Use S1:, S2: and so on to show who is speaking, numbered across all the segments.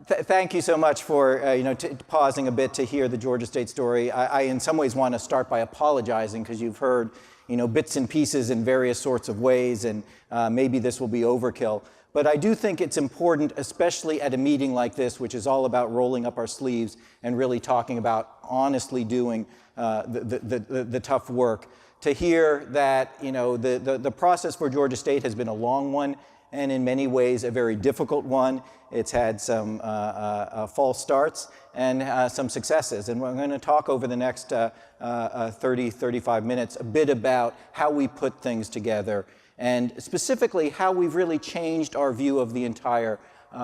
S1: Thank you so much for pausing a bit to hear the Georgia State story. I in some ways want to start by apologizing because you've heard bits and pieces in various sorts of ways, and maybe this will be overkill. But I do think it's important, especially at a meeting like this, which is all about rolling up our sleeves and really talking about honestly doing the tough work, to hear that the process for Georgia State has been a long one, and in many ways a very difficult one. It's had some false starts and some successes. And we're going to talk over the next 35 minutes a bit about how we put things together, and specifically how we've really changed our view of the entire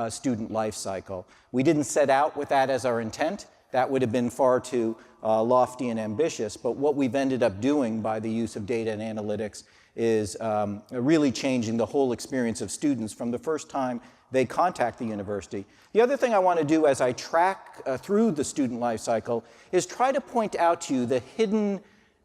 S1: student life cycle. We didn't set out with that as our intent. That would have been far too lofty and ambitious. But what we've ended up doing by the use of data and analytics is really changing the whole experience of students from the first time they contact the university. The other thing I want to do as I track through the student life cycle is try to point out to you the hidden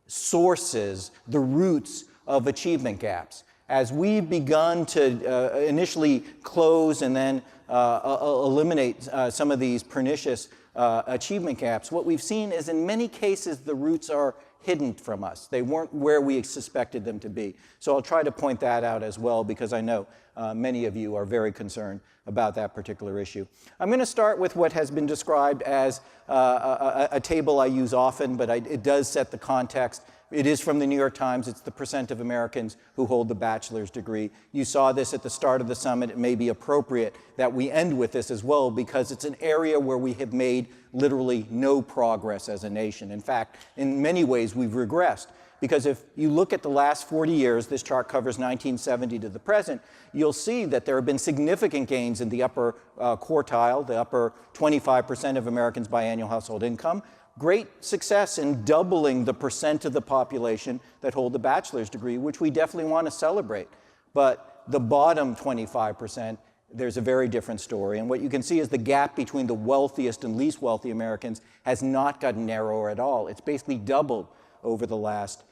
S1: sources, the roots of achievement gaps. As we've begun to initially close and then eliminate some of these pernicious achievement gaps, what we've seen is in many cases the roots are hidden from us. They weren't where we suspected them to be. So I'll try to point that out as well, because I know many of you are very concerned about that particular issue. I'm going to start with what has been described as a table I use often, but it does set the context. It is from the New York Times. It's the percent of Americans who hold the bachelor's degree. You saw this at the start of the summit. It may be appropriate that we end with this as well, because it's an area where we have made literally no progress as a nation. In fact, in many ways, we've regressed. Because if you look at the last 40 years, this chart covers 1970 to the present, you'll see that there have been significant gains in the upper quartile, the upper 25% of Americans by annual household income. Great success in doubling the percent of the population that hold the bachelor's degree, which we definitely want to celebrate. But the bottom 25%, there's a very different story. And what you can see is the gap between the wealthiest and least wealthy Americans has not gotten narrower at all. It's basically doubled over the last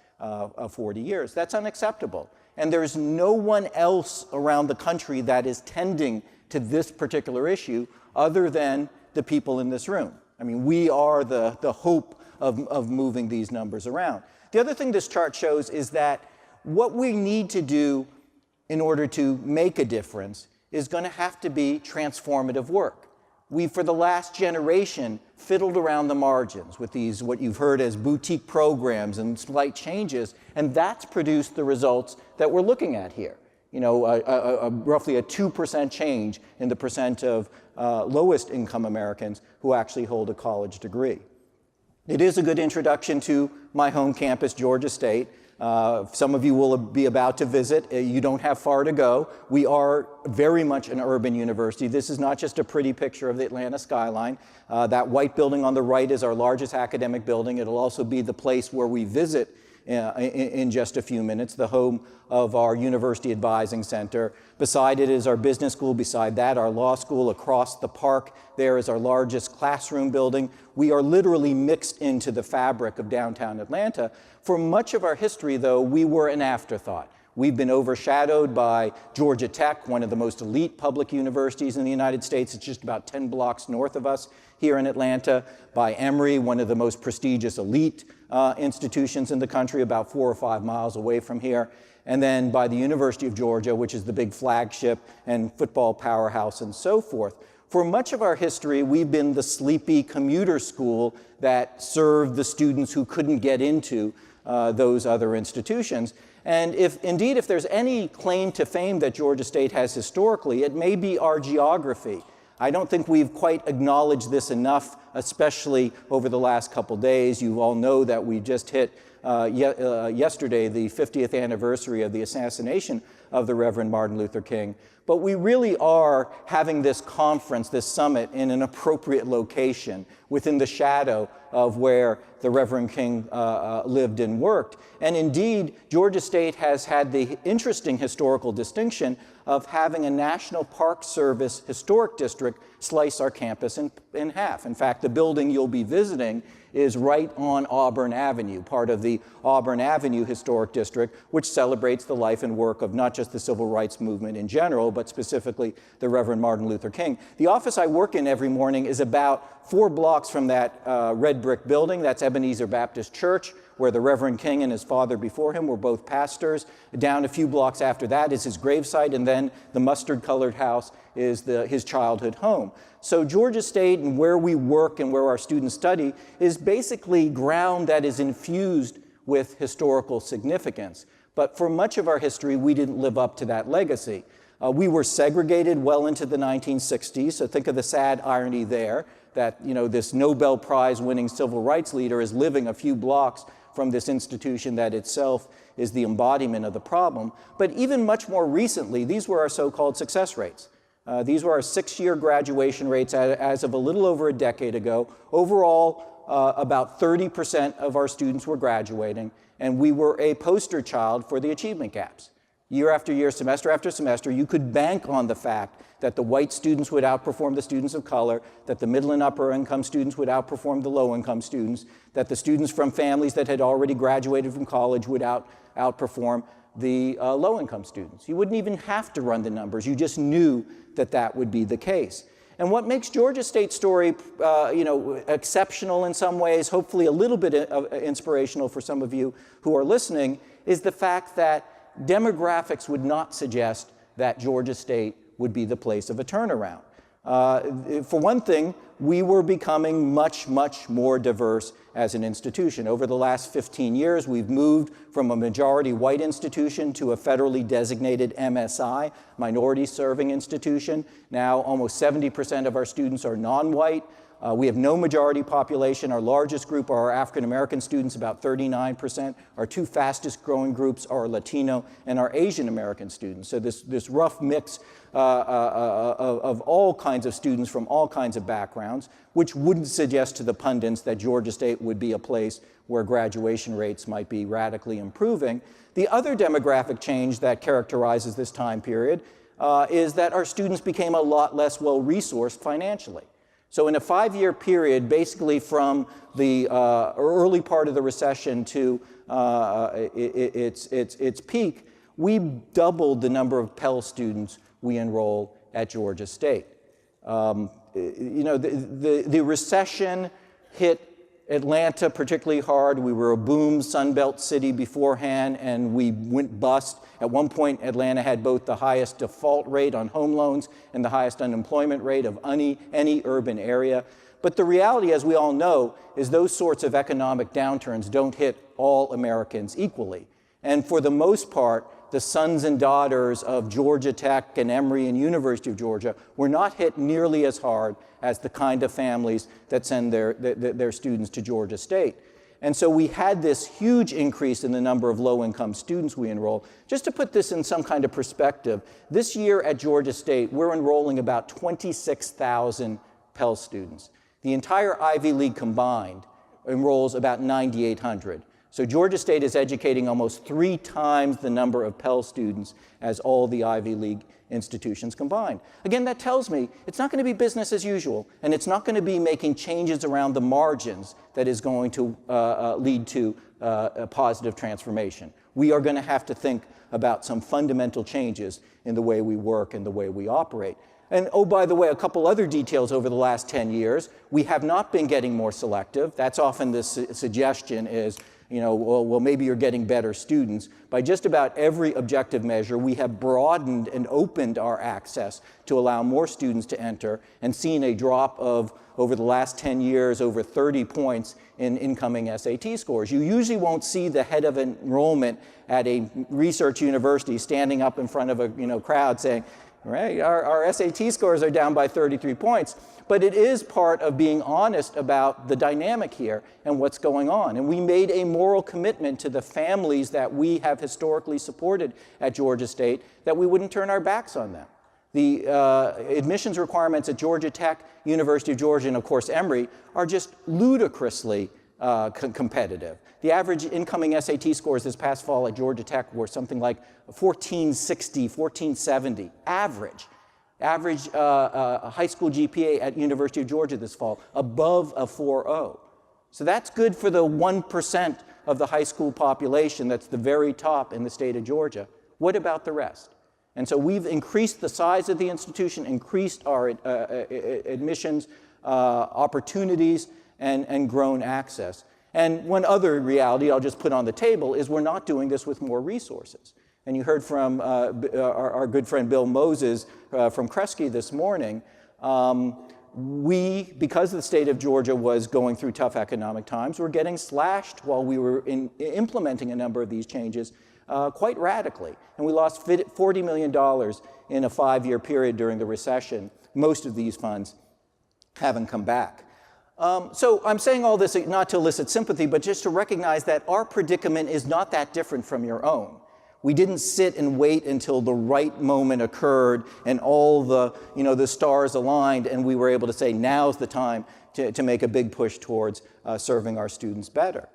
S1: 40 years. That's unacceptable. And there's no one else around the country that is tending to this particular issue other than the people in this room. I mean, we are the hope of moving these numbers around. The other thing this chart shows is that what we need to do in order to make a difference is going to have to be transformative work. We, for the last generation, fiddled around the margins with these, what you've heard as boutique programs and slight changes, and that's produced the results that we're looking at here. Roughly a 2% change in the percent of lowest income Americans who actually hold a college degree. It is a good introduction to my home campus, Georgia State. Some of you will be about to visit. You don't have far to go. We are very much an urban university. This is not just a pretty picture of the Atlanta skyline. That white building on the right is our largest academic building. It'll also be the place where we visit in just a few minutes, the home of our University Advising Center. Beside it is our business school. Beside that, our law school. Across the park there is our largest classroom building. We are literally mixed into the fabric of downtown Atlanta. For much of our history, though, we were an afterthought. We've been overshadowed by Georgia Tech, one of the most elite public universities in the United States. It's just about 10 blocks north of us here in Atlanta. By Emory, one of the most prestigious elite institutions in the country, about 4 or 5 miles away from here. And then by the University of Georgia, which is the big flagship and football powerhouse and so forth. For much of our history, we've been the sleepy commuter school that served the students who couldn't get into those other institutions. And if there's any claim to fame that Georgia State has historically, it may be our geography. I don't think we've quite acknowledged this enough, especially over the last couple days. You all know that we just hit yesterday the 50th anniversary of the assassination of the Reverend Martin Luther King. But we really are having this conference, this summit, in an appropriate location within the shadow of where the Reverend King lived and worked. And indeed, Georgia State has had the interesting historical distinction of having a National Park Service historic district slice our campus in half. In fact, the building you'll be visiting is right on Auburn Avenue, part of the Auburn Avenue Historic District, which celebrates the life and work of not just the civil rights movement in general, but specifically the Reverend Martin Luther King. The office I work in every morning is about 4 blocks from that red brick building. That's Ebenezer Baptist Church, where the Reverend King and his father before him were both pastors. Down a few blocks after that is his gravesite, and then the mustard-colored house is his childhood home. So Georgia State and where we work and where our students study is basically ground that is infused with historical significance. But for much of our history, we didn't live up to that legacy. We were segregated well into the 1960s, so think of the sad irony there, that this Nobel Prize winning civil rights leader is living a few blocks from this institution that itself is the embodiment of the problem. But even much more recently, these were our so-called success rates. These were our 6-year graduation rates as of a little over a decade ago. Overall, about 30% of our students were graduating, and we were a poster child for the achievement gaps. Year after year, semester after semester, you could bank on the fact that the white students would outperform the students of color, that the middle and upper income students would outperform the low income students, that the students from families that had already graduated from college would outperform the low income students. You wouldn't even have to run the numbers. You just knew that that would be the case. And what makes Georgia State's story exceptional in some ways, hopefully a little bit inspirational for some of you who are listening, is the fact that demographics would not suggest that Georgia State would be the place of a turnaround. For one thing, we were becoming much, much more diverse as an institution. Over the last 15 years, we've moved from a majority white institution to a federally designated MSI, minority serving institution. Now, almost 70% of our students are non-white. We have no majority population. Our largest group are our African-American students, about 39%. Our 2 fastest growing groups are Latino and our Asian-American students. So this rough mix of all kinds of students from all kinds of backgrounds, which wouldn't suggest to the pundits that Georgia State would be a place where graduation rates might be radically improving. The other demographic change that characterizes this time period is that our students became a lot less well-resourced financially. So in a 5-year period, basically from the early part of the recession to its peak, we doubled the number of Pell students we enroll at Georgia State. The recession hit Atlanta particularly hard. We were a boom Sunbelt city beforehand, and we went bust. At one point, Atlanta had both the highest default rate on home loans and the highest unemployment rate of any urban area. But the reality, as we all know, is those sorts of economic downturns don't hit all Americans equally. And for the most part, the sons and daughters of Georgia Tech and Emory and University of Georgia were not hit nearly as hard as the kind of families that send their students to Georgia State. And so we had this huge increase in the number of low-income students we enroll. Just to put this in some kind of perspective, this year at Georgia State, we're enrolling about 26,000 Pell students. The entire Ivy League combined enrolls about 9,800. So Georgia State is educating almost 3 times the number of Pell students as all the Ivy League institutions combined. Again, that tells me it's not going to be business as usual, and it's not going to be making changes around the margins that is going to lead to a positive transformation. We are going to have to think about some fundamental changes in the way we work and the way we operate. And oh, by the way, a couple other details over the last 10 years. We have not been getting more selective. That's often the suggestion is, well, maybe you're getting better students. By just about every objective measure, we have broadened and opened our access to allow more students to enter and seen a drop of, over the last 10 years, over 30 points in incoming SAT scores. You usually won't see the head of enrollment at a research university standing up in front of a crowd saying, right, our SAT scores are down by 33 points. But it is part of being honest about the dynamic here and what's going on. And we made a moral commitment to the families that we have historically supported at Georgia State that we wouldn't turn our backs on them. The admissions requirements at Georgia Tech, University of Georgia, and of course Emory are just ludicrously competitive. The average incoming SAT scores this past fall at Georgia Tech were something like 1460, 1470, average. Average high school GPA at University of Georgia this fall, above a 4.0. So that's good for the 1% of the high school population that's the very top in the state of Georgia. What about the rest? And so we've increased the size of the institution, increased our admissions opportunities, and grown access. And one other reality I'll just put on the table is we're not doing this with more resources. And you heard from our good friend Bill Moses from Kresge this morning. Because the state of Georgia was going through tough economic times, were getting slashed while we were implementing a number of these changes quite radically. And we lost $40 million in a 5-year period during the recession. Most of these funds haven't come back. So I'm saying all this not to elicit sympathy, but just to recognize that our predicament is not that different from your own. We didn't sit and wait until the right moment occurred and all the stars aligned and we were able to say, now's the time to make a big push towards serving our students better.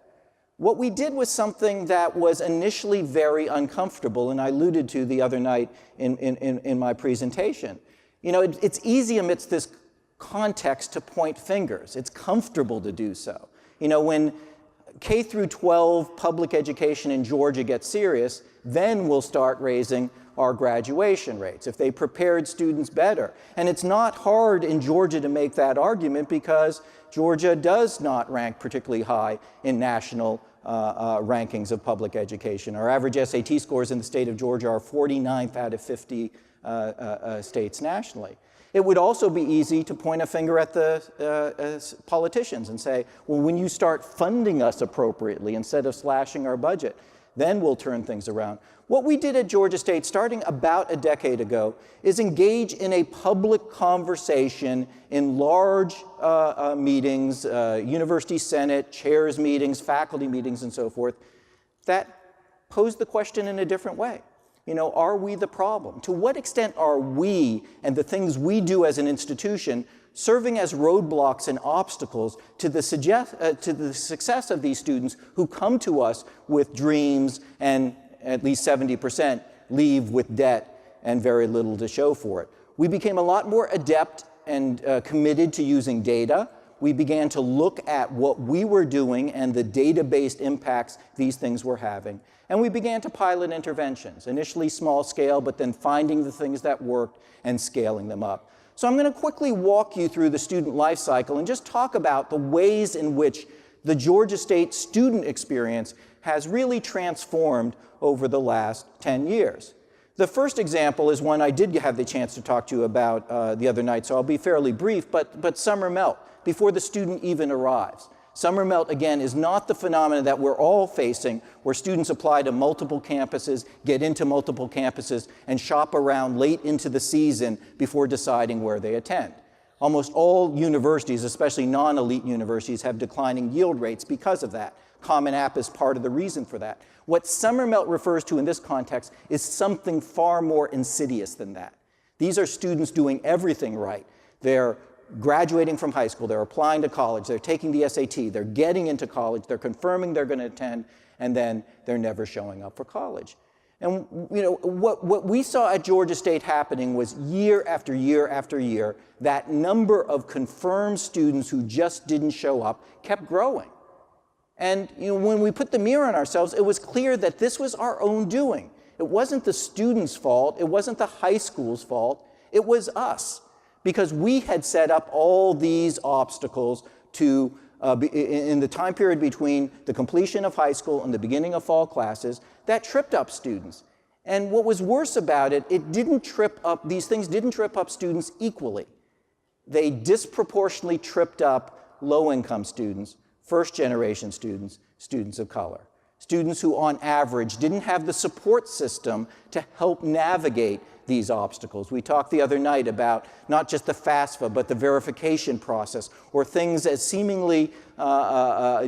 S1: What we did was something that was initially very uncomfortable, and I alluded to the other night in my presentation. It's easy amidst this context to point fingers. It's comfortable to do so. When K through 12 public education in Georgia gets serious, then we'll start raising our graduation rates, if they prepared students better. And it's not hard in Georgia to make that argument because Georgia does not rank particularly high in national rankings of public education. Our average SAT scores in the state of Georgia are 49th out of 50 states nationally. It would also be easy to point a finger at the politicians and say, well, when you start funding us appropriately instead of slashing our budget, then we'll turn things around. What we did at Georgia State, starting about a decade ago, is engage in a public conversation in large meetings, university senate, chairs meetings, faculty meetings, and so forth, that posed the question in a different way. Are we the problem? To what extent are we and the things we do as an institution serving as roadblocks and obstacles to the success of these students who come to us with dreams and at least 70% leave with debt and very little to show for it? We became a lot more adept and committed to using data. We began to look at what we were doing and the data-based impacts these things were having. And we began to pilot interventions, initially small scale, but then finding the things that worked and scaling them up. So I'm going to quickly walk you through the student life cycle and just talk about the ways in which the Georgia State student experience has really transformed over the last 10 years. The first example is one I did have the chance to talk to you about the other night, so I'll be fairly brief, but summer melt, before the student even arrives. Summer melt, again, is not the phenomenon that we're all facing, where students apply to multiple campuses, get into multiple campuses, and shop around late into the season before deciding where they attend. Almost all universities, especially non-elite universities, have declining yield rates because of that. Common App is part of the reason for that. What summer melt refers to in this context is something far more insidious than that. These are students doing everything right. They're graduating from high school, they're applying to college, they're taking the SAT, they're getting into college, they're confirming they're going to attend, and then they're never showing up for college. And what we saw at Georgia State happening was year after year after year, that number of confirmed students who just didn't show up kept growing. And when we put the mirror on ourselves, it was clear that this was our own doing. It wasn't the students' fault, it wasn't the high school's fault, it was us. Because we had set up all these obstacles to, in the time period between the completion of high school and the beginning of fall classes, that tripped up students. And what was worse about it, these things didn't trip up students equally. They disproportionately tripped up low-income students, first-generation students, students of color. Students who, on average, didn't have the support system to help navigate these obstacles. We talked the other night about not just the FAFSA, but the verification process, or things as seemingly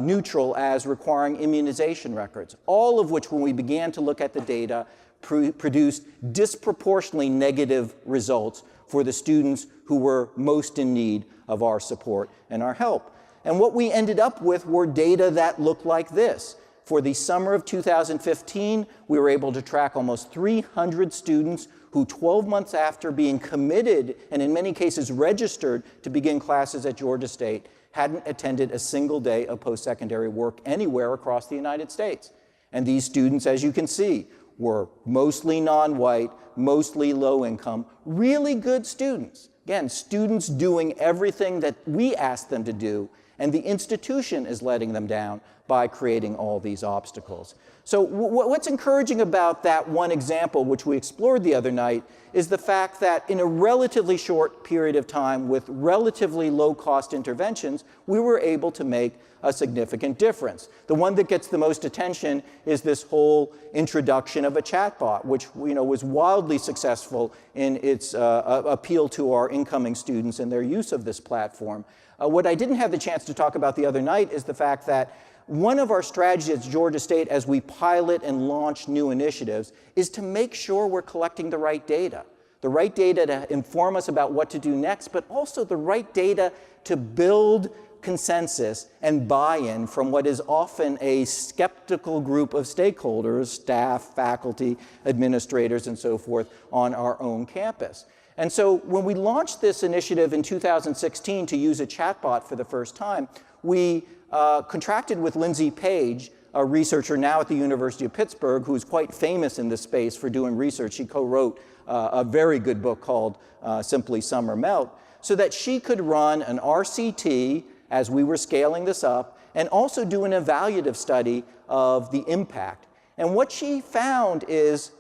S1: neutral as requiring immunization records, all of which, when we began to look at the data, produced disproportionately negative results for the students who were most in need of our support and our help. And what we ended up with were data that looked like this. For the summer of 2015, we were able to track almost 300 students who 12 months after being committed and in many cases registered to begin classes at Georgia State hadn't attended a single day of post-secondary work anywhere across the United States. And these students, as you can see, were mostly non-white, mostly low income, really good students. Again, students doing everything that we asked them to do, and the institution is letting them down by creating all these obstacles. So what's encouraging about that one example, which we explored the other night, is the fact that in a relatively short period of time with relatively low-cost interventions, we were able to make a significant difference. The one that gets the most attention is this whole introduction of a chatbot, which was wildly successful in its appeal to our incoming students and their use of this platform. What I didn't have the chance to talk about the other night is the fact that one of our strategies at Georgia State as we pilot and launch new initiatives is to make sure we're collecting the right data to inform us about what to do next, but also the right data to build consensus and buy-in from what is often a skeptical group of stakeholders, staff, faculty, administrators, and so forth on our own campus. And so when we launched this initiative in 2016 to use a chatbot for the first time, we contracted with Lindsay Page, a researcher now at the University of Pittsburgh, who's quite famous in this space for doing research. She co-wrote a very good book called Simply Summer Melt, so that she could run an RCT as we were scaling this up, and also do an evaluative study of the impact. And what she found is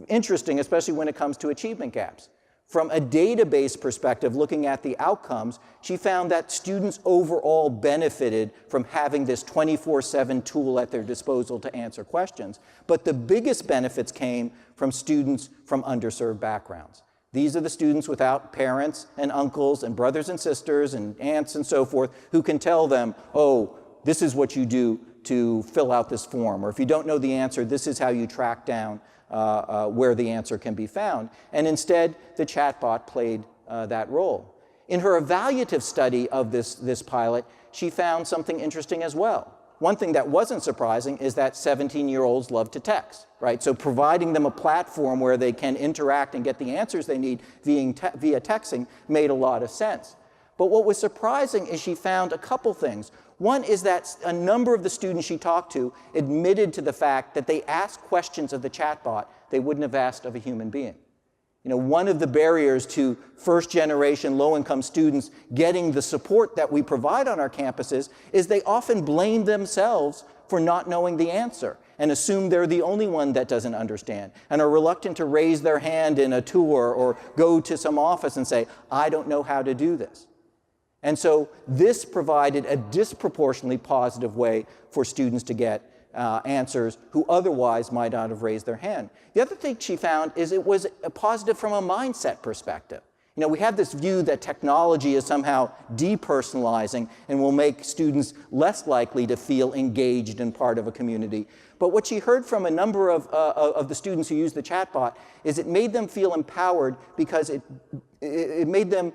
S1: interesting, especially when it comes to achievement gaps. From a database perspective, looking at the outcomes, she found that students overall benefited from having this 24/7 tool at their disposal to answer questions. But the biggest benefits came from students from underserved backgrounds. These are the students without parents and uncles and brothers and sisters and aunts and so forth who can tell them, oh, this is what you do to fill out this form. Or if you don't know the answer, this is how you track down where the answer can be found. And instead, the chatbot played that role. In her evaluative study of this pilot, she found something interesting as well. One thing that wasn't surprising is that 17-year-olds love to text, right? So providing them a platform where they can interact and get the answers they need via texting made a lot of sense. But what was surprising is she found a couple things. One is that a number of the students she talked to admitted to the fact that they asked questions of the chatbot they wouldn't have asked of a human being. One of the barriers to first-generation low-income students getting the support that we provide on our campuses is they often blame themselves for not knowing the answer and assume they're the only one that doesn't understand and are reluctant to raise their hand in a tour or go to some office and say, I don't know how to do this. And so this provided a disproportionately positive way for students to get answers who otherwise might not have raised their hand. The other thing she found is it was a positive from a mindset perspective. We have this view that technology is somehow depersonalizing and will make students less likely to feel engaged and part of a community. But what she heard from a number of the students who used the chatbot is it made them feel empowered because it made them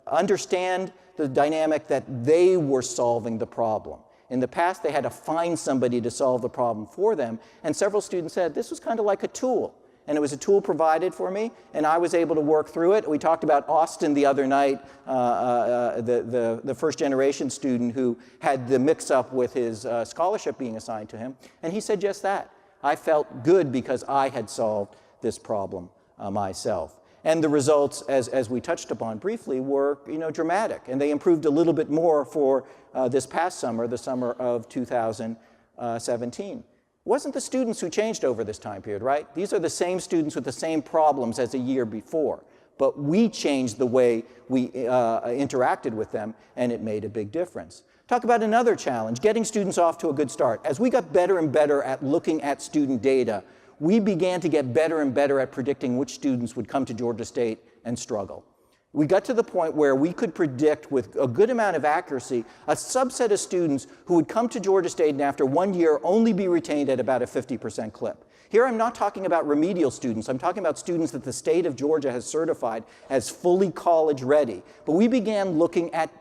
S1: understand the dynamic that they were solving the problem. In the past, they had to find somebody to solve the problem for them, and several students said, this was kind of like a tool. And it was a tool provided for me, and I was able to work through it. We talked about Austin the other night, the first-generation student who had the mix-up with his scholarship being assigned to him, and he said just that. I felt good because I had solved this problem myself. And the results, as we touched upon briefly, were dramatic, and they improved a little bit more for this past summer, the summer of 2017. It wasn't the students who changed over this time period, right? These are the same students with the same problems as a year before, but we changed the way we interacted with them, and it made a big difference. Talk about another challenge, getting students off to a good start. As we got better and better at looking at student data, we began to get better and better at predicting which students would come to Georgia State and struggle. We got to the point where we could predict with a good amount of accuracy a subset of students who would come to Georgia State and after 1 year only be retained at about a 50% clip. Here I'm not talking about remedial students. I'm talking about students that the state of Georgia has certified as fully college ready. But we began looking at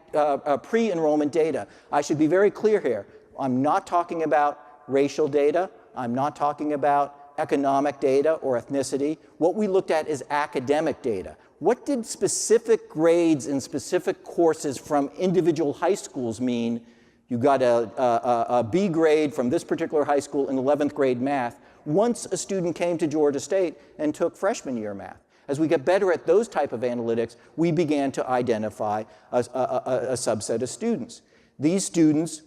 S1: pre-enrollment data. I should be very clear here. I'm not talking about racial data. I'm not talking about economic data or ethnicity. What we looked at is academic data. what did specific grades in specific courses from individual high schools mean? You got a B grade from this particular high school in 11th grade math once a student came to Georgia State and took freshman year math. As we get better at those type of analytics, we began to identify a subset of students. These students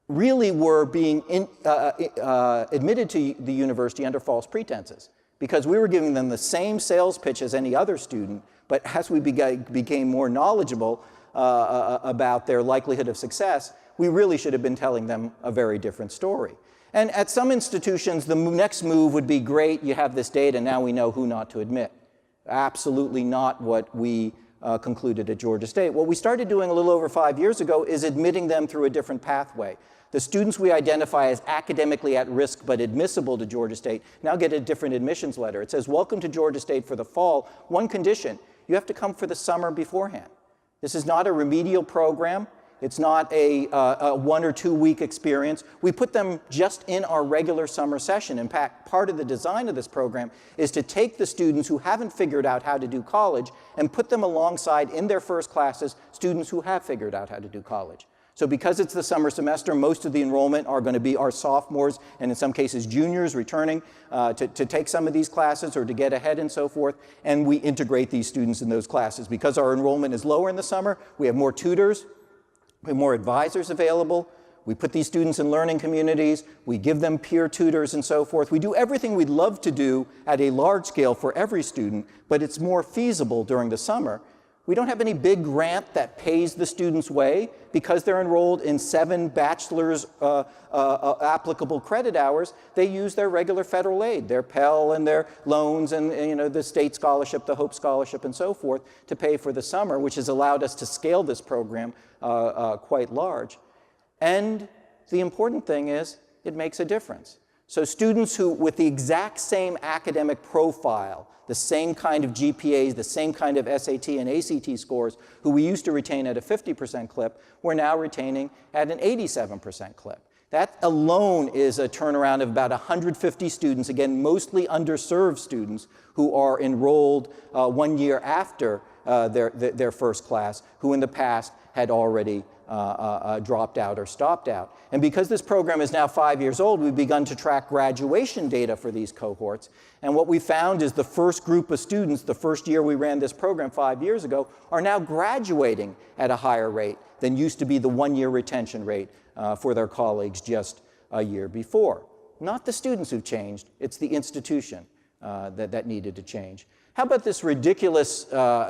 S1: really were being admitted to the university under false pretenses, because we were giving them the same sales pitch as any other student, but as we became more knowledgeable about their likelihood of success, we really should have been telling them a very different story. And at some institutions, the next move would be, great, you have this data, now we know who not to admit. Absolutely not what we concluded at Georgia State. What we started doing a little over 5 years ago is admitting them through a different pathway. The students we identify as academically at risk but admissible to Georgia State now get a different admissions letter. It says, welcome to Georgia State for the fall. One condition, you have to come for the summer beforehand. This is not a remedial program. It's not a 1 or 2 week experience. We put them just in our regular summer session. In fact, part of the design of this program is to take the students who haven't figured out how to do college and put them alongside in their first classes students who have figured out how to do college. So because it's the summer semester, most of the enrollment are going to be our sophomores and in some cases juniors returning to take some of these classes or to get ahead and so forth. And we integrate these students in those classes. Because our enrollment is lower in the summer, we have more tutors, we have more advisors available. We put these students in learning communities. We give them peer tutors and so forth. We do everything we'd love to do at a large scale for every student, but it's more feasible during the summer. We don't have any big grant that pays the students' way because they're enrolled in 7 bachelor's applicable credit hours. They use their regular federal aid, their Pell and their loans and the state scholarship, the Hope Scholarship and so forth to pay for the summer, which has allowed us to scale this program quite large. And the important thing is it makes a difference. So students who, with the exact same academic profile, the same kind of GPAs, the same kind of SAT and ACT scores, who we used to retain at a 50% clip, we're now retaining at an 87% clip. That alone is a turnaround of about 150 students, again, mostly underserved students who are enrolled 1 year after their first class, who in the past had already dropped out or stopped out. And because this program is now 5 years old, we've begun to track graduation data for these cohorts. And what we found is the first group of students, the first year we ran this program 5 years ago, are now graduating at a higher rate than used to be the 1 year retention rate for their colleagues just a year before. Not the students who've changed, it's the institution that needed to change. How about this ridiculous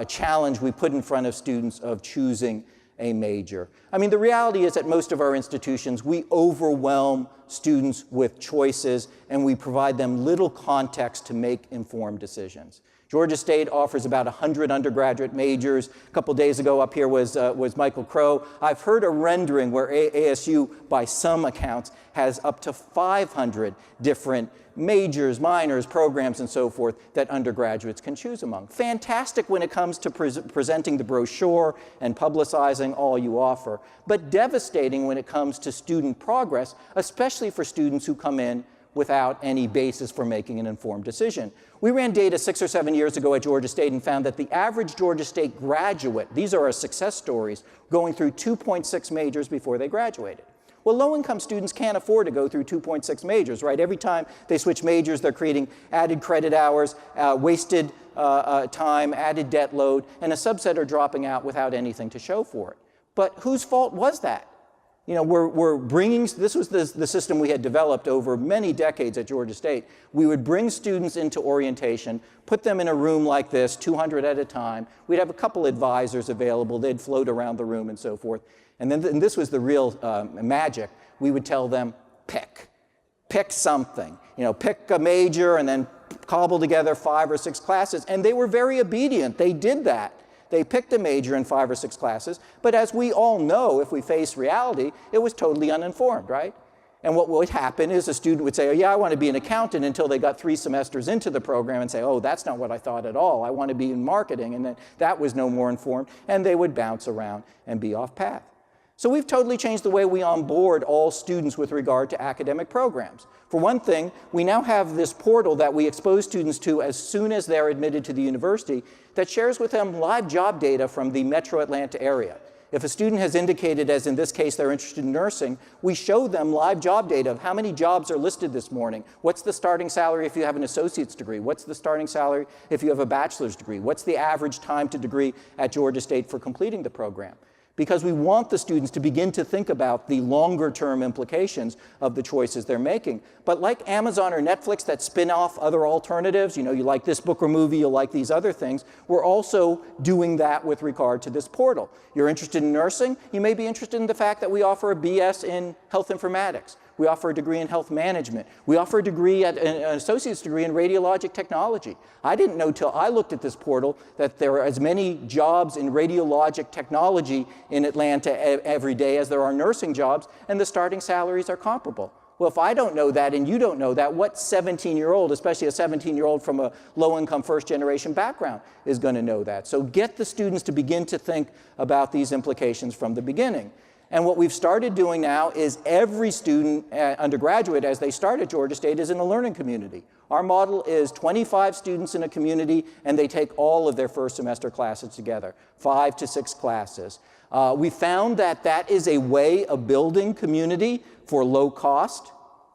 S1: challenge we put in front of students of choosing a major? I mean, the reality is at most of our institutions, we overwhelm students with choices and we provide them little context to make informed decisions. Georgia State offers about 100 undergraduate majors. A couple days ago up here was Michael Crow. I've heard a rendering where ASU, by some accounts, has up to 500 different majors, minors, programs, and so forth that undergraduates can choose among. Fantastic when it comes to presenting the brochure and publicizing all you offer, but devastating when it comes to student progress, especially for students who come in without any basis for making an informed decision. We ran data 6 or 7 years ago at Georgia State and found that the average Georgia State graduate, these are our success stories, going through 2.6 majors before they graduated. Well, low-income students can't afford to go through 2.6 majors, right? Every time they switch majors, they're creating added credit hours, wasted time, added debt load, and a subset are dropping out without anything to show for it. But whose fault was that? You know, we're bringing, this was the system we had developed over many decades at Georgia State. We would bring students into orientation, put them in a room like this, 200 at a time. We'd have a couple advisors available. They'd float around the room and so forth. And then and this was the real magic. We would tell them, pick something. You know, pick a major and then cobble together 5 or 6 classes. And they were very obedient. They did that. They picked a major in 5 or 6 classes, but as we all know, if we face reality, it was totally uninformed, right? And what would happen is a student would say, oh yeah, I want to be an accountant, until they got 3 semesters into the program and say, oh, that's not what I thought at all. I want to be in marketing, and then that was no more informed, and they would bounce around and be off path. So we've totally changed the way we onboard all students with regard to academic programs. For one thing, we now have this portal that we expose students to as soon as they're admitted to the university that shares with them live job data from the metro Atlanta area. If a student has indicated, as in this case, they're interested in nursing, we show them live job data of how many jobs are listed this morning. What's the starting salary if you have an associate's degree? What's the starting salary if you have a bachelor's degree? What's the average time to degree at Georgia State for completing the program? Because we want the students to begin to think about the longer-term implications of the choices they're making. But like Amazon or Netflix that spin off other alternatives, you know, you like this book or movie, you'll like these other things, we're also doing that with regard to this portal. You're interested in nursing, you may be interested in the fact that we offer a BS in health informatics. We offer a degree in health management. We offer a degree, an associate's degree in radiologic technology. I didn't know till I looked at this portal that there are as many jobs in radiologic technology in Atlanta every day as there are nursing jobs, and the starting salaries are comparable. Well, if I don't know that and you don't know that, what 17-year-old, especially a 17-year-old from a low-income first-generation background, is going to know that? So get the students to begin to think about these implications from the beginning. And what we've started doing now is every student, undergraduate, as they start at Georgia State, is in a learning community. Our model is 25 students in a community, and they take all of their first semester classes together, 5 to 6 classes. We found that that is a way of building community for low cost.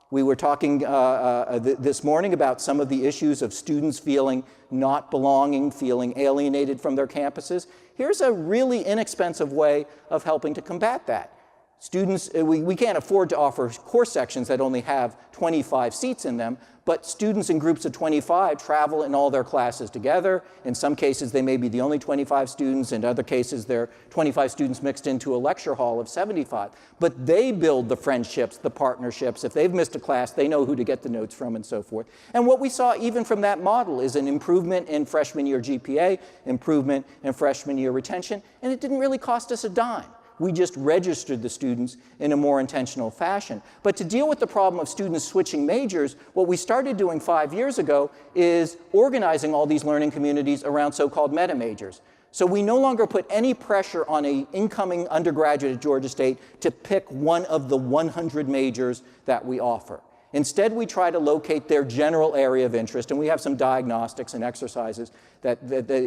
S1: We were talking this morning about some of the issues of students feeling not belonging, feeling alienated from their campuses. Here's a really inexpensive way of helping to combat that. Students, we can't afford to offer course sections that only have 25 seats in them, but students in groups of 25 travel in all their classes together. In some cases, they may be the only 25 students. In other cases, they're 25 students mixed into a lecture hall of 75. But they build the friendships, the partnerships. If they've missed a class, they know who to get the notes from and so forth. And what we saw even from that model is an improvement in freshman year GPA, improvement in freshman year retention, and it didn't really cost us a dime. We just registered the students in a more intentional fashion. But to deal with the problem of students switching majors, what we started doing 5 years ago is organizing all these learning communities around so-called meta majors. So we no longer put any pressure on an incoming undergraduate at Georgia State to pick one of the 100 majors that we offer. Instead, we try to locate their general area of interest, and we have some diagnostics and exercises that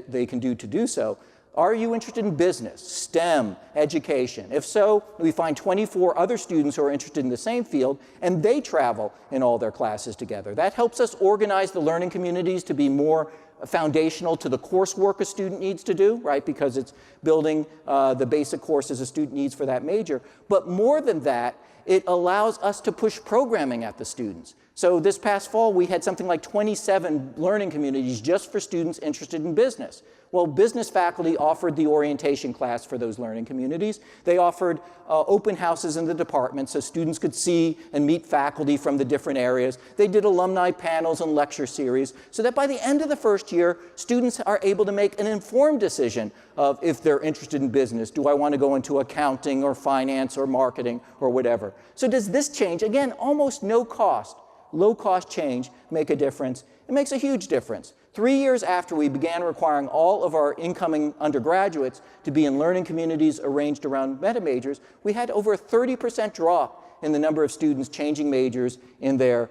S1: they can do so. Are you interested in business, STEM, education? If so, we find 24 other students who are interested in the same field, and they travel in all their classes together. That helps us organize the learning communities to be more foundational to the coursework a student needs to do, right? Because it's building the basic courses a student needs for that major. But more than that, it allows us to push programming at the students. So this past fall, we had something like 27 learning communities just for students interested in business. Well, business faculty offered the orientation class for those learning communities. They offered open houses in the department so students could see and meet faculty from the different areas. They did alumni panels and lecture series so that by the end of the first year, students are able to make an informed decision of if they're interested in business. Do I want to go into accounting or finance or marketing or whatever? So does this change? Again, almost no cost. Low-cost change make a difference? It makes a huge difference. 3 years after we began requiring all of our incoming undergraduates to be in learning communities arranged around meta majors, we had over a 30% drop in the number of students changing majors in their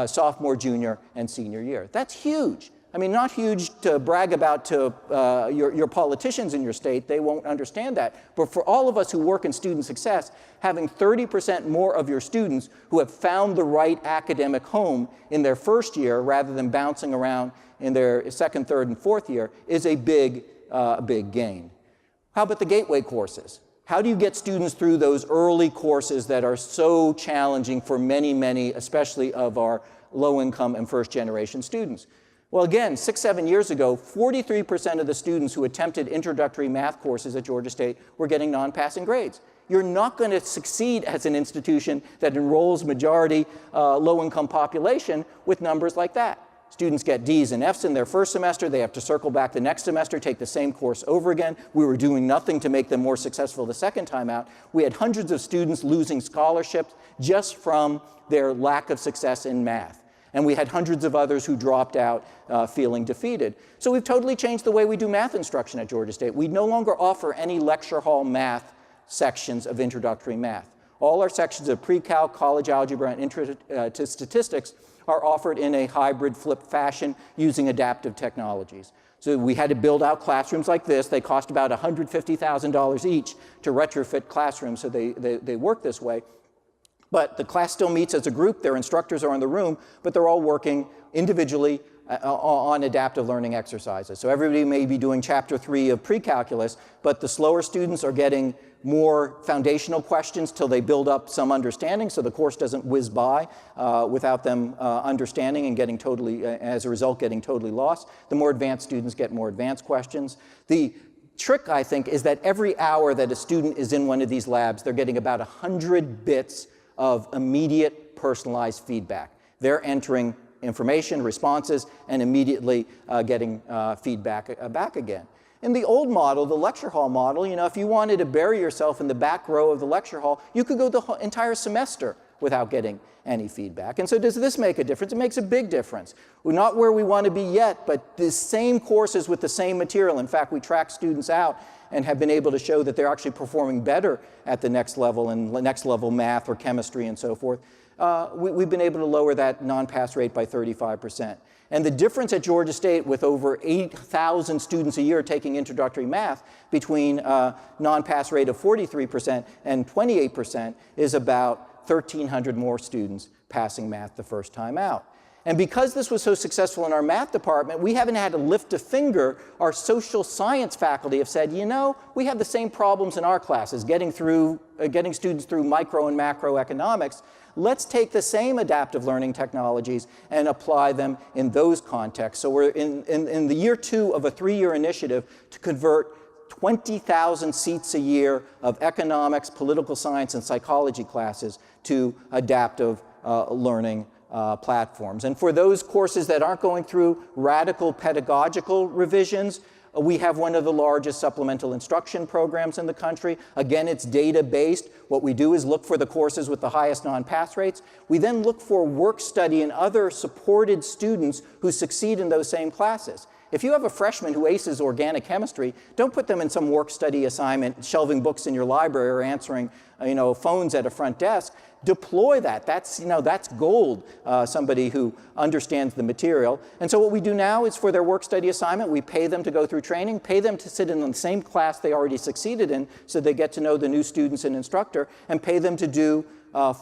S1: sophomore, junior, and senior year. That's huge. I mean, not huge to brag about to your politicians in your state. They won't understand that. But for all of us who work in student success, having 30% more of your students who have found the right academic home in their first year rather than bouncing around in their second, third, and fourth year is a big gain. How about the gateway courses? How do you get students through those early courses that are so challenging for many, many, especially of our low-income and first-generation students? Well, again, 6, 7 years ago, 43% of the students who attempted introductory math courses at Georgia State were getting non-passing grades. You're not going to succeed as an institution that enrolls majority low-income population with numbers like that. Students get D's and F's in their first semester. They have to circle back the next semester, take the same course over again. We were doing nothing to make them more successful the second time out. We had hundreds of students losing scholarships just from their lack of success in math. And we had hundreds of others who dropped out feeling defeated. So we've totally changed the way we do math instruction at Georgia State. We no longer offer any lecture hall math sections of introductory math. All our sections of pre-calc, college algebra, and intro to statistics are offered in a hybrid flipped fashion using adaptive technologies. So we had to build out classrooms like this. They cost about $150,000 each to retrofit classrooms, so they work this way. But the class still meets as a group. Their instructors are in the room, but they're all working individually on adaptive learning exercises. So everybody may be doing chapter 3 of pre-calculus, but the slower students are getting more foundational questions till they build up some understanding, so the course doesn't whiz by without them understanding and getting totally, as a result, getting totally lost. The more advanced students get more advanced questions. The trick, I think, is that every hour that a student is in one of these labs, they're getting about 100 bits of immediate personalized feedback. They're entering information, responses, and immediately getting feedback back again. In the old model, the lecture hall model, if you wanted to bury yourself in the back row of the lecture hall, you could go the entire semester without getting any feedback. And so does this make a difference? It makes a big difference. We're not where we want to be yet, but the same courses with the same material. In fact, we track students out and have been able to show that they're actually performing better at the next level, in next level math or chemistry and so forth. We've been able to lower that non-pass rate by 35%. And the difference at Georgia State, with over 8,000 students a year taking introductory math, between non-pass rate of 43% and 28%, is about 1,300 more students passing math the first time out. And because this was so successful in our math department, we haven't had to lift a finger. Our social science faculty have said, we have the same problems in our classes, getting students through micro and macroeconomics. Let's take the same adaptive learning technologies and apply them in those contexts. So we're in the year 2 of a 3-year initiative to convert 20,000 seats a year of economics, political science, and psychology classes to adaptive learning platforms. And for those courses that aren't going through radical pedagogical revisions, we have one of the largest supplemental instruction programs in the country. Again, it's data-based. What we do is look for the courses with the highest non-pass rates. We then look for work study and other supported students who succeed in those same classes. If you have a freshman who aces organic chemistry, don't put them in some work study assignment, shelving books in your library or answering phones at a front desk. Deploy that. That's gold, somebody who understands the material. And so what we do now is, for their work study assignment, we pay them to go through training, pay them to sit in the same class they already succeeded in so they get to know the new students and instructor, and pay them to do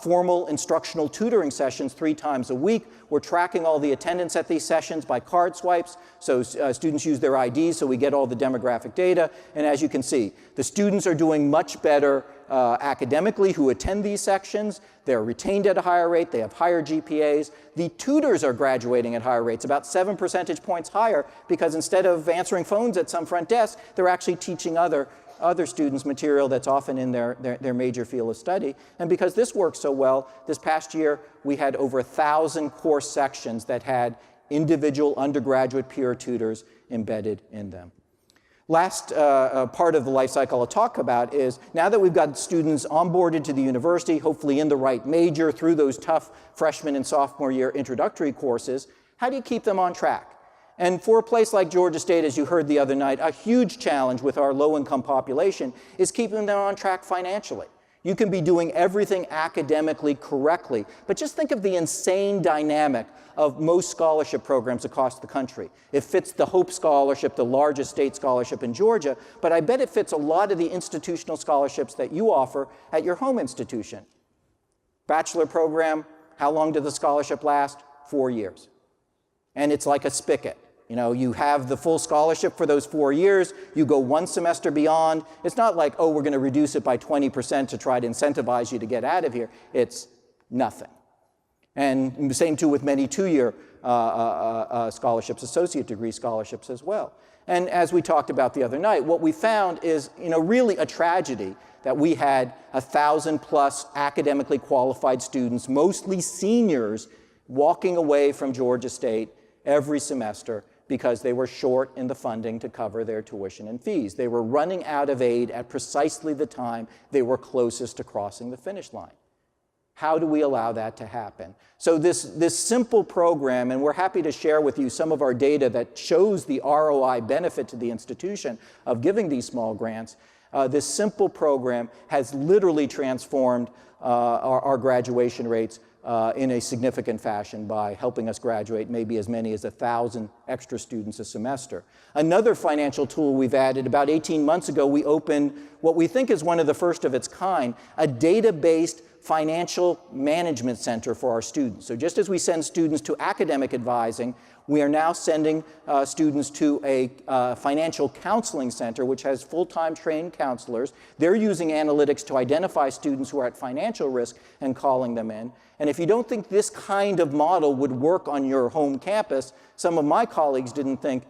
S1: formal instructional tutoring sessions 3 times a week. We're tracking all the attendance at these sessions by card swipes. So students use their IDs, so we get all the demographic data. And as you can see, the students are doing much better academically who attend these sections. They're retained at a higher rate. They have higher GPAs. The tutors are graduating at higher rates, about 7 percentage points higher, because instead of answering phones at some front desk, they're actually teaching other students material that's often in their major field of study. And because this works so well, this past year we had over 1,000 course sections that had individual undergraduate peer tutors embedded in them. Last part of the life cycle I'll talk about is, now that we've got students onboarded to the university, hopefully in the right major, through those tough freshman and sophomore year introductory courses, how do you keep them on track? And for a place like Georgia State, as you heard the other night, a huge challenge with our low-income population is keeping them on track financially. You can be doing everything academically correctly, but just think of the insane dynamic of most scholarship programs across the country. It fits the Hope Scholarship, the largest state scholarship in Georgia, but I bet it fits a lot of the institutional scholarships that you offer at your home institution. Bachelor program, how long did the scholarship last? 4 years. And it's like a spigot. You have the full scholarship for those 4 years. You go 1 semester beyond. It's not like, we're going to reduce it by 20% to try to incentivize you to get out of here. It's nothing. And the same too with many 2-year scholarships, associate degree scholarships as well. And as we talked about the other night, what we found is, really a tragedy that we had 1,000+ academically qualified students, mostly seniors, walking away from Georgia State every semester because they were short in the funding to cover their tuition and fees. They were running out of aid at precisely the time they were closest to crossing the finish line. How do we allow that to happen? So this simple program, and we're happy to share with you some of our data that shows the ROI benefit to the institution of giving these small grants. This simple program has literally transformed our graduation rates in a significant fashion by helping us graduate maybe as many as 1,000 extra students a semester. Another financial tool we've added, about 18 months ago, we opened what we think is one of the first of its kind, a data-based financial management center for our students. So just as we send students to academic advising, we are now sending students to a financial counseling center, which has full-time trained counselors. They're using analytics to identify students who are at financial risk and calling them in. And if you don't think this kind of model would work on your home campus, some of my colleagues didn't think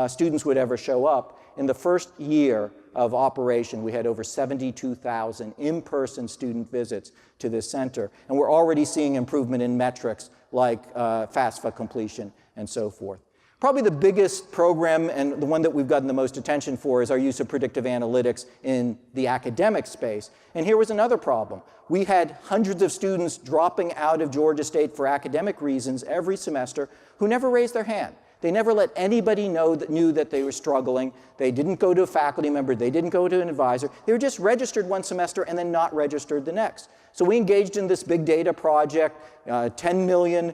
S1: students would ever show up. In the first year of operation, we had over 72,000 in-person student visits to this center. And we're already seeing improvement in metrics like FAFSA completion and so forth. Probably the biggest program and the one that we've gotten the most attention for is our use of predictive analytics in the academic space. And here was another problem. We had hundreds of students dropping out of Georgia State for academic reasons every semester who never raised their hand. They never let anybody knew that they were struggling. They didn't go to a faculty member. They didn't go to an advisor. They were just registered one semester and then not registered the next. So we engaged in this big data project, 2 million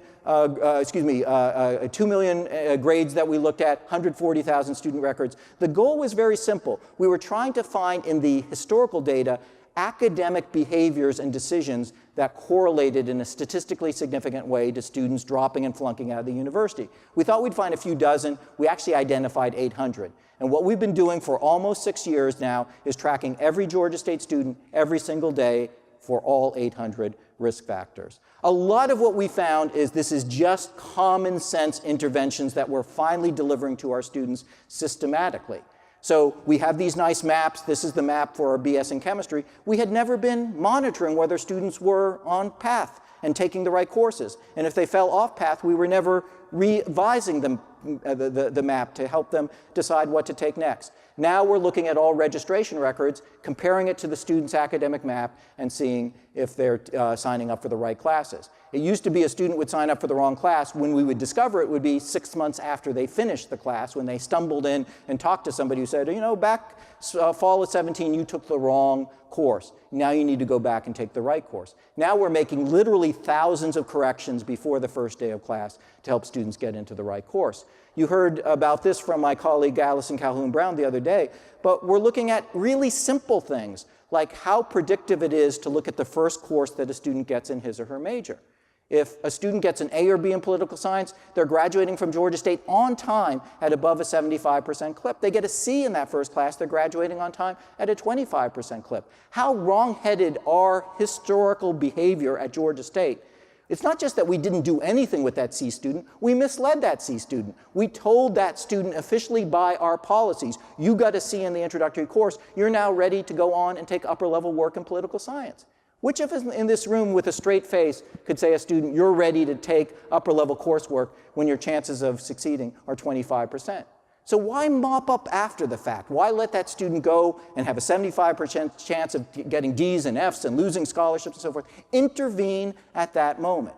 S1: grades that we looked at, 140,000 student records. The goal was very simple. We were trying to find in the historical data academic behaviors and decisions that correlated in a statistically significant way to students dropping and flunking out of the university. We thought we'd find a few dozen. We actually identified 800. And what we've been doing for almost 6 years now is tracking every Georgia State student every single day for all 800 risk factors. A lot of what we found is this is just common sense interventions that we're finally delivering to our students systematically. So we have these nice maps. This is the map for our BS in chemistry. We had never been monitoring whether students were on path and taking the right courses. And if they fell off path, we were never revising them, the map to help them decide what to take next. Now we're looking at all registration records, comparing it to the student's academic map, and seeing if they're signing up for the right classes. It used to be a student would sign up for the wrong class. When we would discover it would be 6 months after they finished the class, when they stumbled in and talked to somebody who said, you know, back fall of 17, you took the wrong course. Now you need to go back and take the right course. Now we're making literally thousands of corrections before the first day of class to help students get into the right course. You heard about this from my colleague Allison Calhoun-Brown the other day, but we're looking at really simple things, like how predictive it is to look at the first course that a student gets in his or her major. If a student gets an A or B in political science, they're graduating from Georgia State on time at above a 75% clip. They get a C in that first class, they're graduating on time at a 25% clip. How wrong-headed are historical behavior at Georgia State? It's not just that we didn't do anything with that C student, we misled that C student. We told that student officially by our policies, you got a C in the introductory course, you're now ready to go on and take upper-level work in political science. Which of us in this room with a straight face could say a student, you're ready to take upper-level coursework when your chances of succeeding are 25%? So why mop up after the fact? Why let that student go and have a 75% chance of getting Ds and Fs and losing scholarships and so forth? Intervene at that moment.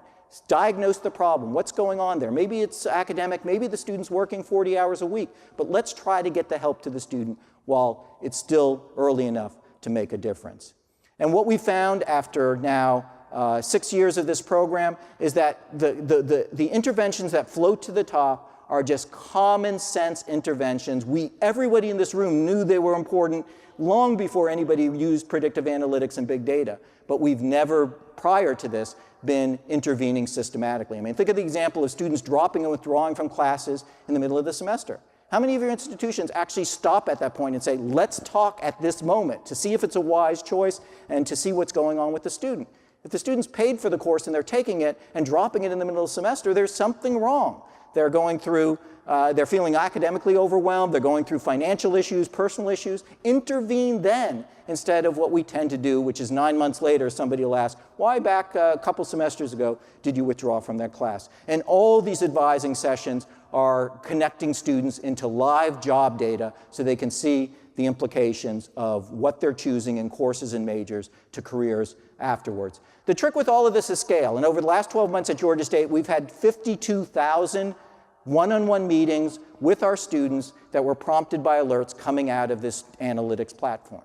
S1: Diagnose the problem. What's going on there? Maybe it's academic, maybe the student's working 40 hours a week, but let's try to get the help to the student while it's still early enough to make a difference. And what we found after now 6 years of this program is that the interventions that float to the top are just common sense interventions. Everybody in this room knew they were important long before anybody used predictive analytics and big data. But we've never, prior to this, been intervening systematically. I mean, think of the example of students dropping and withdrawing from classes in the middle of the semester. How many of your institutions actually stop at that point and say, let's talk at this moment to see if it's a wise choice and to see what's going on with the student? If the student's paid for the course and they're taking it and dropping it in the middle of the semester, there's something wrong. They're going through, they're feeling academically overwhelmed, they're going through financial issues, personal issues. Intervene then instead of what we tend to do, which is 9 months later, somebody will ask, why back a couple semesters ago did you withdraw from that class? And all these advising sessions are connecting students into live job data so they can see the implications of what they're choosing in courses and majors to careers afterwards. The trick with all of this is scale. And over the last 12 months at Georgia State, we've had 52,000 one-on-one meetings with our students that were prompted by alerts coming out of this analytics platform.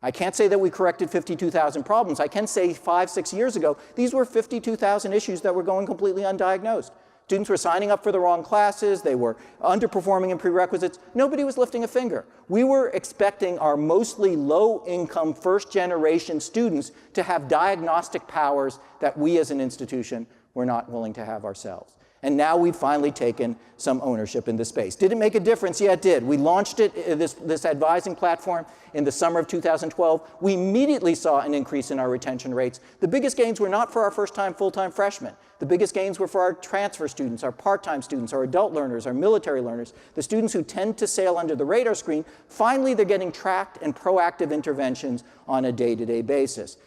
S1: I can't say that we corrected 52,000 problems. I can say 5, 6 years ago, these were 52,000 issues that were going completely undiagnosed. Students were signing up for the wrong classes. They were underperforming in prerequisites. Nobody was lifting a finger. We were expecting our mostly low-income, first-generation students to have diagnostic powers that we as an institution were not willing to have ourselves. And now we've finally taken some ownership in this space. Did it make a difference? Yeah, it did. We launched it, this advising platform, in the summer of 2012. We immediately saw an increase in our retention rates. The biggest gains were not for our first-time, full-time freshmen. The biggest gains were for our transfer students, our part-time students, our adult learners, our military learners, the students who tend to sail under the radar screen. Finally, they're getting tracked and proactive interventions on a day-to-day basis.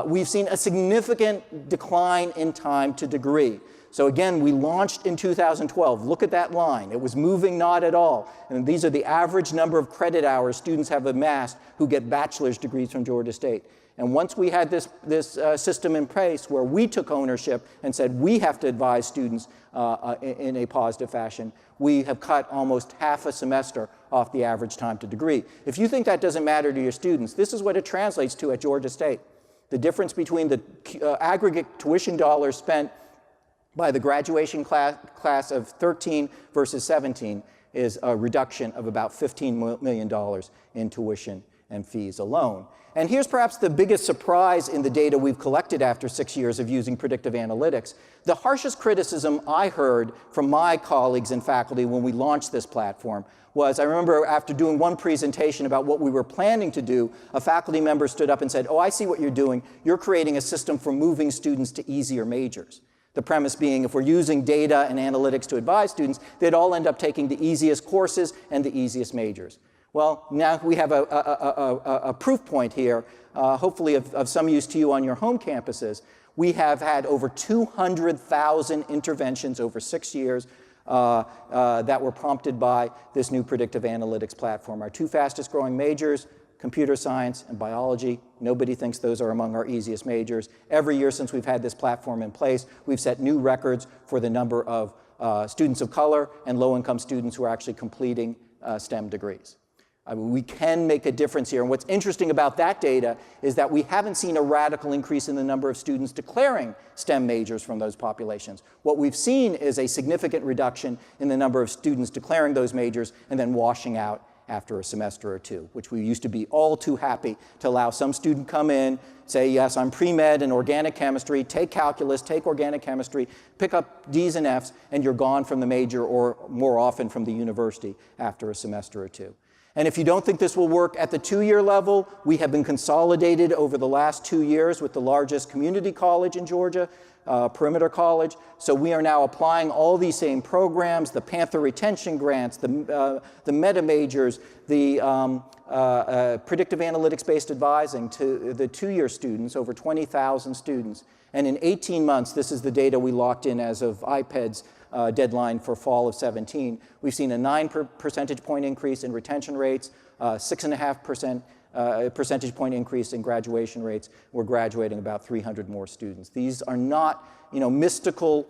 S1: We've seen a significant decline in time to degree. So again, we launched in 2012. Look at that line. It was moving not at all. And these are the average number of credit hours students have amassed who get bachelor's degrees from Georgia State. And once we had this system in place where we took ownership and said we have to advise students in a positive fashion, we have cut almost half a semester off the average time to degree. If you think that doesn't matter to your students, this is what it translates to at Georgia State. The difference between the aggregate tuition dollars spent by the graduation class of 13 versus 17 is a reduction of about $15 million in tuition and fees alone. And here's perhaps the biggest surprise in the data we've collected after 6 years of using predictive analytics. The harshest criticism I heard from my colleagues and faculty when we launched this platform was, I remember after doing one presentation about what we were planning to do, a faculty member stood up and said, "Oh, I see what you're doing. You're creating a system for moving students to easier majors." The premise being, if we're using data and analytics to advise students, they'd all end up taking the easiest courses and the easiest majors. Well, now we have a proof point here, hopefully of some use to you on your home campuses. We have had over 200,000 interventions over 6 years that were prompted by this new predictive analytics platform. Our 2 fastest growing majors, computer science and biology. Nobody thinks those are among our easiest majors. Every year since we've had this platform in place, we've set new records for the number of students of color and low-income students who are actually completing STEM degrees. I mean, we can make a difference here. And what's interesting about that data is that we haven't seen a radical increase in the number of students declaring STEM majors from those populations. What we've seen is a significant reduction in the number of students declaring those majors and then washing out after a semester or two, which we used to be all too happy to allow some student come in, say, yes, I'm pre-med in organic chemistry, take calculus, take organic chemistry, pick up D's and F's, and you're gone from the major or more often from the university after a semester or two. And if you don't think this will work at the 2-year level, we have been consolidated over the last 2 years with the largest community college in Georgia, Perimeter College. So we are now applying all these same programs, the Panther retention grants, the meta majors, the predictive analytics-based advising to the 2-year students, over 20,000 students. And in 18 months, this is the data we locked in as of IPED's deadline for fall of 17. We've seen a 9 percentage point increase in retention rates, 6.5% percentage point increase in graduation rates. We're graduating about 300 more students. These are not, mystical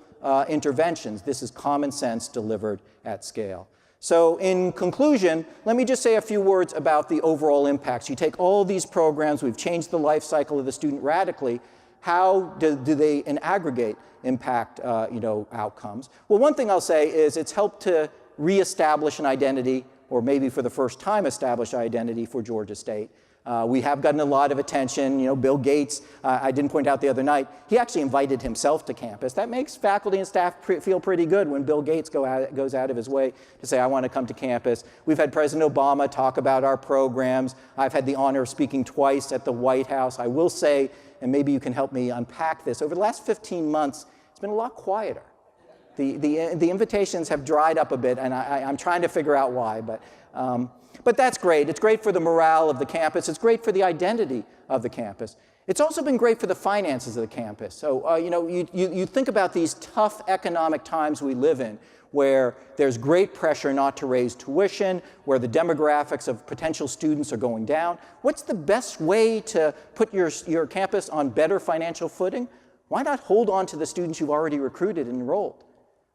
S1: interventions. This is common sense delivered at scale. So in conclusion, let me just say a few words about the overall impacts. You take all these programs, we've changed the life cycle of the student radically. How do they, in aggregate, impact outcomes? Well, one thing I'll say is it's helped to reestablish an identity, or maybe for the first time establish identity for Georgia State. We have gotten a lot of attention. Bill Gates, I didn't point out the other night, he actually invited himself to campus. That makes faculty and staff feel pretty good when Bill Gates goes out of his way to say, I want to come to campus. We've had President Obama talk about our programs. I've had the honor of speaking twice at the White House. I will say, and maybe you can help me unpack this, over the last 15 months, it's been a lot quieter. The invitations have dried up a bit, and I'm trying to figure out why, but that's great. It's great for the morale of the campus. It's great for the identity of the campus. It's also been great for the finances of the campus. So, you think about these tough economic times we live in, where there's great pressure not to raise tuition, where the demographics of potential students are going down. What's the best way to put your campus on better financial footing? Why not hold on to the students you've already recruited and enrolled?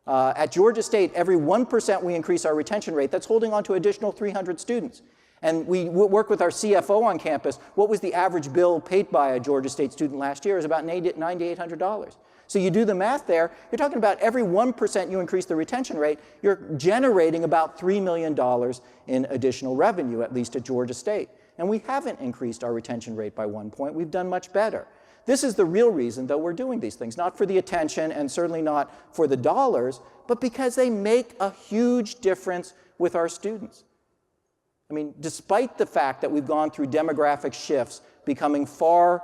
S1: At Georgia State, every 1% we increase our retention rate, that's holding on to additional 300 students. And we work with our CFO on campus. What was the average bill paid by a Georgia State student last year? It was about $9,800. So you do the math there, you're talking about every 1% you increase the retention rate, you're generating about $3 million in additional revenue, at least at Georgia State. And we haven't increased our retention rate by 1 point. We've done much better. This is the real reason that we're doing these things, not for the attention and certainly not for the dollars, but because they make a huge difference with our students. I mean, despite the fact that we've gone through demographic shifts, becoming far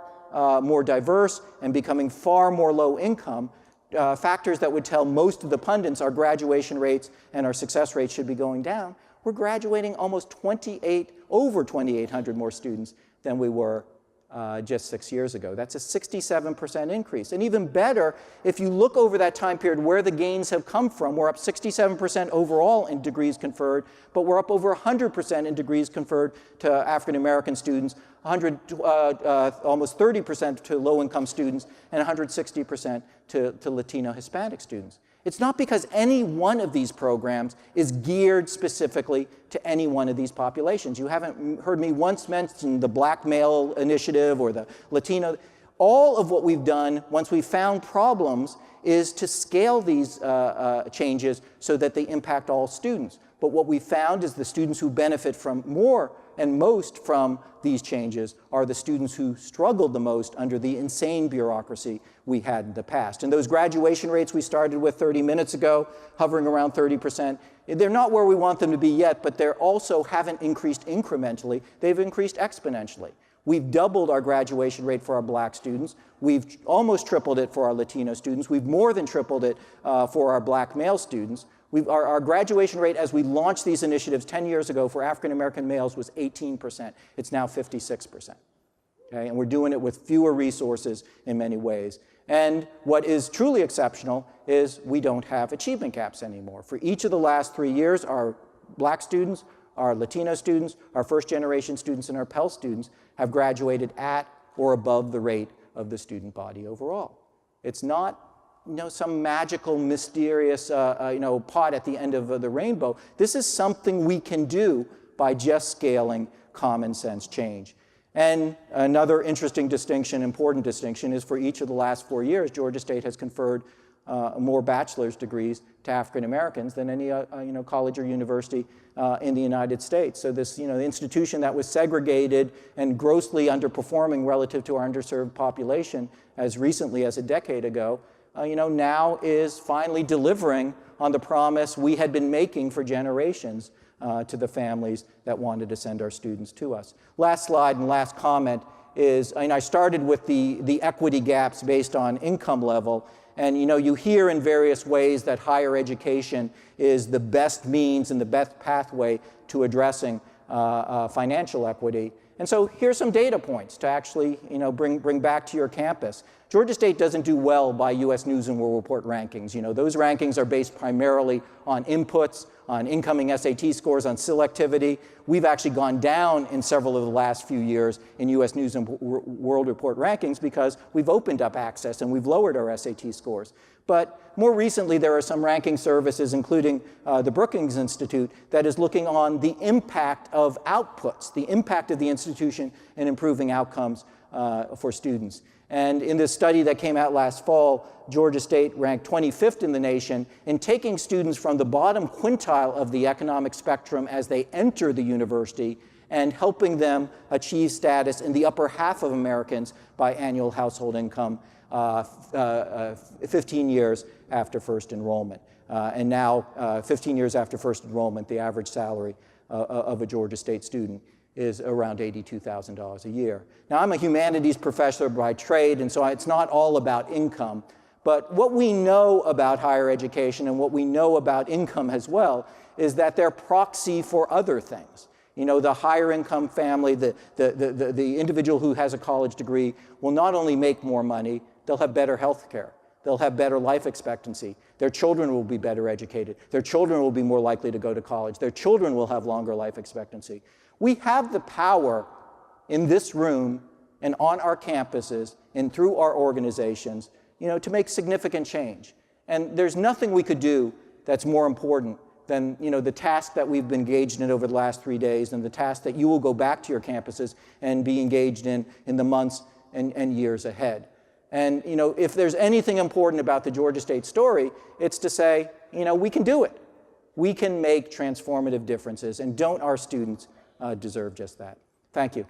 S1: more diverse and becoming far more low income, factors that would tell most of the pundits our graduation rates and our success rates should be going down, we're graduating almost over 2,800 more students than we were just 6 years ago. That's a 67% increase. And even better, if you look over that time period where the gains have come from, we're up 67% overall in degrees conferred, but we're up over 100% in degrees conferred to African American students, almost 30% to low-income students, and 160% to Latino Hispanic students. It's not because any one of these programs is geared specifically to any one of these populations. You haven't heard me once mention the Black male initiative or the Latino. All of what we've done, once we've found problems, is to scale these changes so that they impact all students. But what we found is the students who benefit from more and most from these changes are the students who struggled the most under the insane bureaucracy we had in the past. And those graduation rates we started with 30 minutes ago, hovering around 30%, they're not where we want them to be yet, but they also haven't increased incrementally. They've increased exponentially. We've doubled our graduation rate for our Black students. We've almost tripled it for our Latino students. We've more than tripled it for our Black male students. Our graduation rate as we launched these initiatives 10 years ago for African American males was 18%. It's now 56%. Okay? And we're doing it with fewer resources in many ways. And what is truly exceptional is we don't have achievement gaps anymore. For each of the last 3 years, our Black students, our Latino students, our first-generation students, and our Pell students have graduated at or above the rate of the student body overall. It's not some magical, mysterious, pot at the end of the rainbow. This is something we can do by just scaling common sense change. And another interesting distinction, important distinction, is for each of the last 4 years, Georgia State has conferred more bachelor's degrees to African Americans than any college or university in the United States. So this the institution that was segregated and grossly underperforming relative to our underserved population as recently as a decade ago, now is finally delivering on the promise we had been making for generations to the families that wanted to send our students to us. Last slide and last comment is, I started with the equity gaps based on income level. And you hear in various ways that higher education is the best means and the best pathway to addressing financial equity. And so here's some data points to actually bring back to your campus. Georgia State doesn't do well by U.S. News and World Report rankings. Those rankings are based primarily on inputs, on incoming SAT scores, on selectivity. We've actually gone down in several of the last few years in U.S. News and World Report rankings because we've opened up access and we've lowered our SAT scores. But more recently, there are some ranking services, including the Brookings Institute, that is looking on the impact of outputs, the impact of the institution in improving outcomes for students. And in this study that came out last fall, Georgia State ranked 25th in the nation in taking students from the bottom quintile of the economic spectrum as they enter the university and helping them achieve status in the upper half of Americans by annual household income 15 years after first enrollment. And now, 15 years after first enrollment, the average salary of a Georgia State student is around $82,000 a year. Now, I'm a humanities professor by trade, and so it's not all about income. But what we know about higher education and what we know about income as well is that they're proxy for other things. The higher income family, the individual who has a college degree will not only make more money, they'll have better health care. They'll have better life expectancy. Their children will be better educated. Their children will be more likely to go to college. Their children will have longer life expectancy. We have the power in this room and on our campuses and through our organizations, to make significant change. And there's nothing we could do that's more important than the task that we've been engaged in over the last 3 days, and the task that you will go back to your campuses and be engaged in the months and years ahead. And if there's anything important about the Georgia State story, it's to say, we can do it. We can make transformative differences, and don't our students deserve just that? Thank you.